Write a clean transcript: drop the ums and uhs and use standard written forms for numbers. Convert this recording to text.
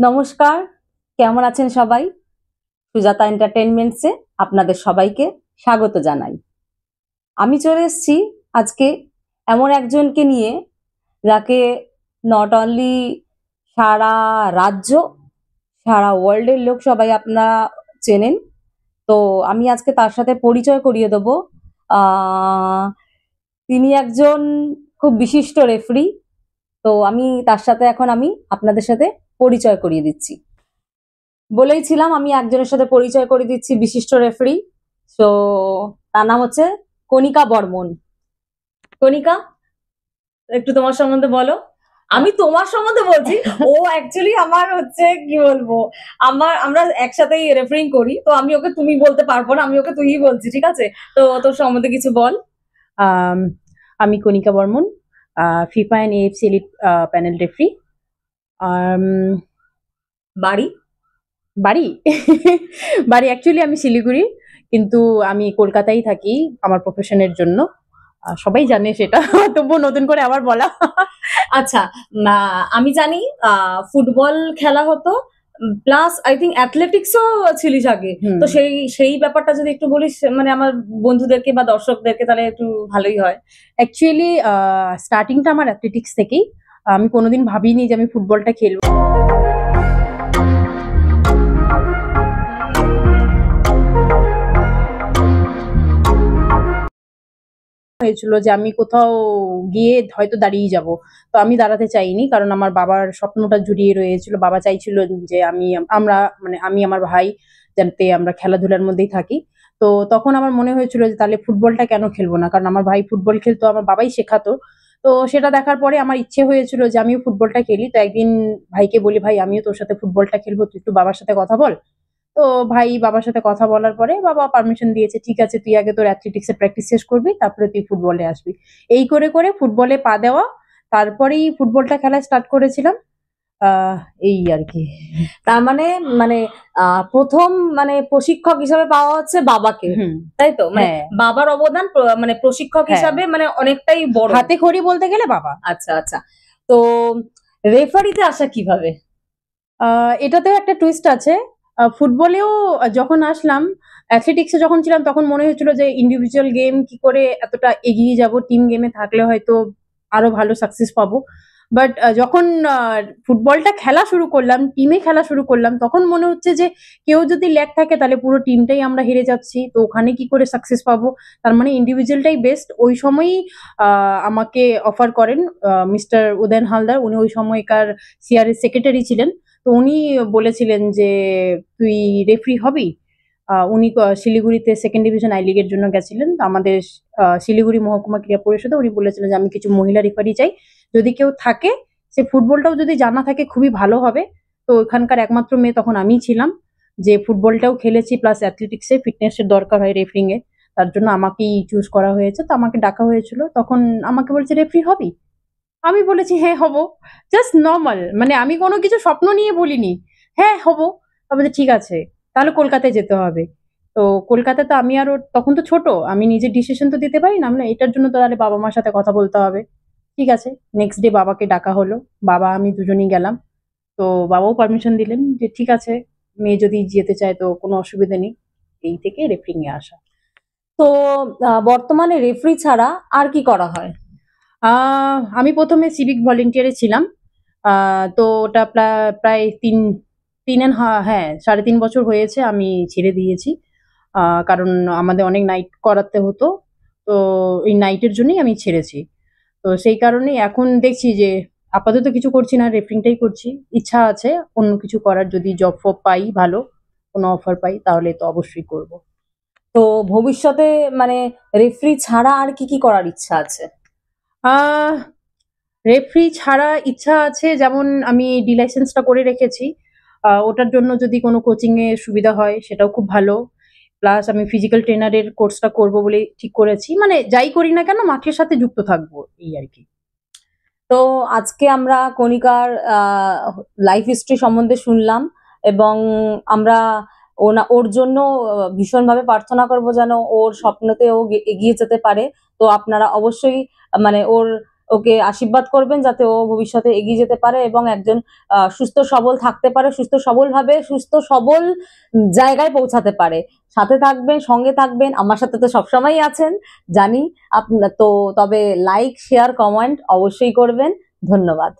নমস্কার, কেমন আছেন সবাই? সুজাতা এন্টারটেইনমেন্টসে আপনাদের সবাইকে স্বাগত জানাই। আমি চলে এসেছি আজকে এমন একজনকে নিয়ে যাকে নট অনলি সারা রাজ্য, সারা ওয়ার্ল্ডের লোক সবাই আপনারা চেনেন। তো আমি আজকে তার সাথে পরিচয় করিয়ে দেব। তিনি একজন খুব বিশিষ্ট রেফারি। তো আমি তার সাথে এখন আপনাদের সাথে পরিচয় করিয়ে দিচ্ছি। বলেইছিলাম আমি একজনের সাথে পরিচয় করে দিচ্ছি, বিশিষ্ট রেফারি। তো তার নাম হচ্ছে কণিকা বর্মন। কণিকা, একটু তোমার সম্বন্ধে বলো। আমি তোমার সম্বন্ধে বলছি, ও অ্যাকচুয়ালি আমার হচ্ছে কি বলবো, আমরা একসাথেই রেফারিং করি, তো আমি ওকে তুমি বলতে পারবো না, আমি ওকে তুই বলছি, ঠিক আছে? তো তোর সম্বন্ধে কিছু বল। আমি Kanika Barman, FIFA and AFC elite panel referee. বাড়ি বাড়ি বাড়ি অ্যাকচুয়ালি আমি শিলিগুড়ি, কিন্তু আমি কলকাতায় থাকি আমার প্রফেশনের জন্য। সবাই জানে সেটা, তবুও নতুন করে আবার বলা। আচ্ছা, আমি জানি ফুটবল খেলা হতো, প্লাস আই থিঙ্ক অ্যাথলেটিক্সও ছিলিস আগে। তো সেই ব্যাপারটা যদি একটু বলিস, মানে আমার বন্ধুদেরকে বা দর্শকদেরকে, তাহলে একটু ভালোই হয়। অ্যাকচুয়ালি স্টার্টিংটা আমার অ্যাথলেটিক্স থেকেই। আমি কোনোদিন ভাবিনি যে আমি ফুটবলটা খেলবো। হয়েছিল যে আমি কোথাও গিয়ে হয়তো দাঁড়িয়ে যাব, তো আমি দাঁড়াতে চাইনি, কারণ আমার বাবার স্বপ্নটা জুড়িয়ে রয়েছিল। বাবা চাইছিল যে আমি আমার ভাই যাতে আমরা খেলাধুলার মধ্যেই থাকি। তো তখন আমার মনে হয়েছিল যে তাহলে ফুটবলটা কেন খেলবো না, কারণ আমার ভাই ফুটবল খেলতো, আমার বাবাই শেখাতো। তো সেটা দেখার পরে আমার ইচ্ছে হয়েছিল যে আমিও ফুটবলটা খেলি। তো একদিন ভাইকে বলি, ভাই আমিও তোর সাথে ফুটবলটা খেলবো, তুই একটু বাবার সাথে কথা বল। তো ভাই বাবার সাথে কথা বলার পরে বাবা পারমিশন দিয়েছে, ঠিক আছে তুই আগে তোর অ্যাথলেটিক্স এর প্র্যাকটিস শেষ করবি, তারপরে তুই ফুটবলে আসবি। এই করে করে ফুটবলে পা দেওয়া, তারপরেই ফুটবলটা খেলা স্টার্ট করেছিলাম। এই আর কি। তার মানে মানে প্রথম মানে প্রশিক্ষক হিসাবে পাওয়া হচ্ছে বাবাকে, তাই তো? মানে বাবার অবদান মানে প্রশিক্ষক হিসাবে মানে অনেকটাই বড়, হাতে খড়ি বলতে গেলে বাবা। আচ্ছা আচ্ছা। তো রেফারিতে আসা কিভাবে? এটাতেও একটা টুইস্ট আছে। ফুটবলেও যখন আসলাম, অ্যাথলেটিক্সে যখন ছিলাম, তখন মনে হয়েছিল যে ইন্ডিভিজুয়াল গেম কি করে এতটা এগিয়ে যাব, টিম গেমে থাকলে হয়তো আরো ভালো সাকসেস পাবো। বাট যখন ফুটবলটা খেলা শুরু করলাম, টিমে খেলা শুরু করলাম, তখন মনে হচ্ছে যে কেউ যদি ল্যাগ থাকে তাহলে পুরো টিমটাই আমরা হেরে যাচ্ছি, তো ওখানে কি করে সাকসেস পাবো। তার মানে ইন্ডিভিজুয়ালটাই বেস্ট। ওই সময়ই আমাকে অফার করেন মিস্টার উদয়ন হালদার, উনি ওই সময়কার সিআরএস সেক্রেটারি ছিলেন। তো উনি বলেছিলেন যে তুই রেফারি হবি। উনি শিলিগুড়িতে সেকেন্ড ডিভিশন আই লিগের জন্য গেছিলেন, তো আমাদের শিলিগুড়ি মহকুমা ক্রীড়া পরিষদে উনি বলেছিলেন যে আমি কিছু মহিলা রেফারি চাই, যদি কেউ থাকে, সে ফুটবলটাও যদি জানা থাকে খুবই ভালো হবে। তো ওখানকার একমাত্র মেয়ে তখন আমিই ছিলাম, যে ফুটবলটাও খেলেছি প্লাস অ্যাথলেটিক্সে ফিটনেসের দরকার হয় রেফারিং এ, তার জন্য আমাকেই চুজ করা হয়েছে। তো আমাকে ডাকা হয়েছিল, তখন আমাকে বলছে রেফারি হবি। আমি বলেছি হ্যাঁ হব, জাস্ট নর্মাল, মানে আমি কোনো কিছু স্বপ্ন নিয়ে বলিনি, হ্যাঁ হব। তবে ঠিক আছে, তাহলে কলকাতায় যেতে হবে। তো কলকাতা তো আমি আরো তখন তো ছোট, আমি নিজের ডিসিশন তো দিতে পারি না, মানে এটার জন্য তো তাহলে বাবা মার সাথে কথা বলতে হবে। ঠিক আছে, নেক্সট ডে বাবাকে ডাকা হলো, বাবা আমি দুজনেই গেলাম। তো বাবাও পারমিশন দিলেন যে ঠিক আছে, মেয়ে যদি যেতে চায় তো কোনো অসুবিধা নেই। এই থেকে রেফারিং এ আসা। তো বর্তমানে রেফারি ছাড়া আর কি করা হয়? আমি প্রথমে সিভিক ভলেন্টিয়ারে ছিলাম। তো ওটা প্রায় হ্যাঁ 3.5 বছর হয়েছে আমি ছেড়ে দিয়েছি। কারণ আমাদের অনেক নাইট করাতে হতো, তো এই নাইটের জন্যই আমি ছেড়েছি। তো সেই কারণেই এখন দেখছি যে আপাতত কিছু করছি না, রেফারিংটাই করছি। ইচ্ছা আছে অন্য কিছু করার, যদি জব ফব পাই, ভালো কোনো অফার পাই, তাহলে তো অবশ্যই করব। তো ভবিষ্যতে মানে রেফারি ছাড়া আর কি কি করার ইচ্ছা আছে? রেফারি ছাড়া ইচ্ছা আছে, যেমন আমি ডি লাইসেন্সটা করে রেখেছি, ওটার জন্য যদি কোনো কোচিং এর সুবিধা হয় সেটাও খুব ভালো। প্লাস আমি ফিজিক্যাল ট্রেনারের কোর্সটা করব বলে ঠিক করেছি, মানে যাই করি না কেন মাঠের সাথে যুক্ত থাকবো, এই আর কি। তো আজকে আমরা কণিকার লাইফ হিস্ট্রি সম্বন্ধে শুনলাম, এবং আমরা ওর জন্য ভীষণভাবে প্রার্থনা করব যেন ওর স্বপ্নতে ও এগিয়ে যেতে পারে। তো আপনারা অবশ্যই মানে ওর ওকে আশীর্বাদ করবেন যাতে ও ভবিষ্যতে এগিয়ে যেতে পারে এবং একজন সুস্থ সবল থাকতে পারে, সুস্থ সবল ভাবে সুস্থ সবল জায়গায় পৌঁছাতে পারে। সাথে থাকবেন, সঙ্গে থাকবেন, আমার সাথে তো সবসময়ই আছেন জানি। আপনার তো তবে লাইক শেয়ার কমেন্ট অবশ্যই করবেন। ধন্যবাদ।